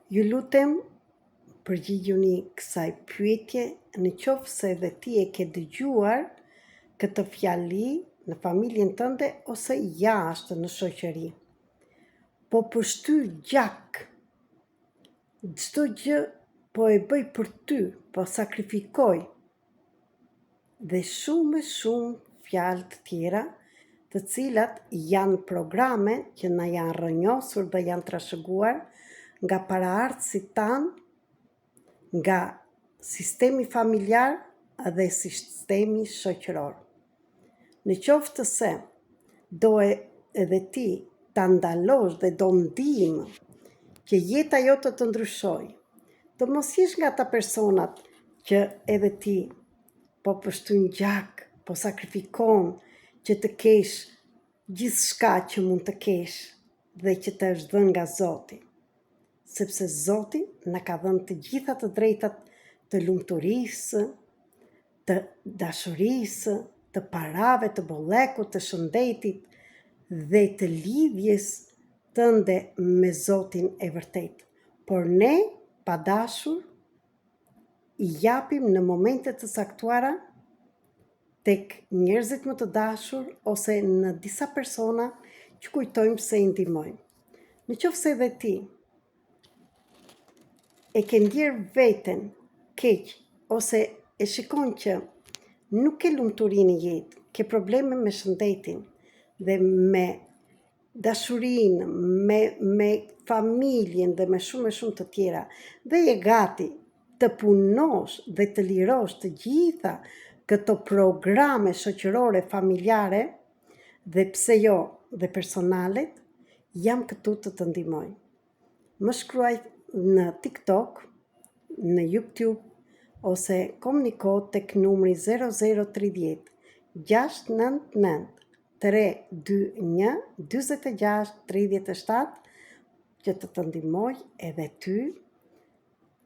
Ju lutem përgjigjuni kësaj pyetje në qoftë se edhe ti e ke dëgjuar këtë fjali në familjen tënde ose jashtë në shoqëri. Po përshty gjak, çdo gjë po e bëj për ty, po sakrifikoj dhe shumë fjalë të tjera, të cilat janë programe që na janë rrënjosur dhe janë trashëguar nga paraardhësit tanë, nga sistemi familjar dhe sistemi shoqëror. Në qoftë se do edhe ti ta ndalosh dhe do ndihmë që jeta jote të ndryshojë, do mos jesh nga ata personat që edhe ti po përshtyn gjak, po sakrifikon që të kesh gjithçka që mund të kesh dhe që të është dhënë nga Zoti. Sepse Zoti na ka dhënë të gjitha të drejtat të lumturisë, të dashurisë, të parave, të bollekut, të shëndetit dhe të lidhjes tënde me Zotin e vërtet. Por ne, pa dashur, i japim në momente të caktuara tek njerëzit më të dashur ose në disa persona që kujtojmë se i ndihmojmë. Në qoftë se edhe ti e ke ndjerë veten keq ose e shikon që nuk ke lumturi në jetë, ke probleme me shëndetin dhe me dashurinë, me familjen dhe me shumë të tjera, dhe je gati të punosh dhe të lirosh të gjitha këto programe shoqërore, familjare dhe pse jo dhe personalet, jam këtu të të ndihmoj. Më shkruaj në TikTok, në YouTube ose komuniko tek numri 0030 699 321 46 37 që të ndihmoj edhe ty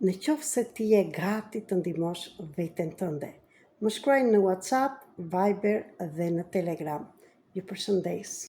në qoftë se ti je gati të ndihmosh veten tënde. Më shkruaj në WhatsApp, Viber dhe në Telegram. Ju përshëndes.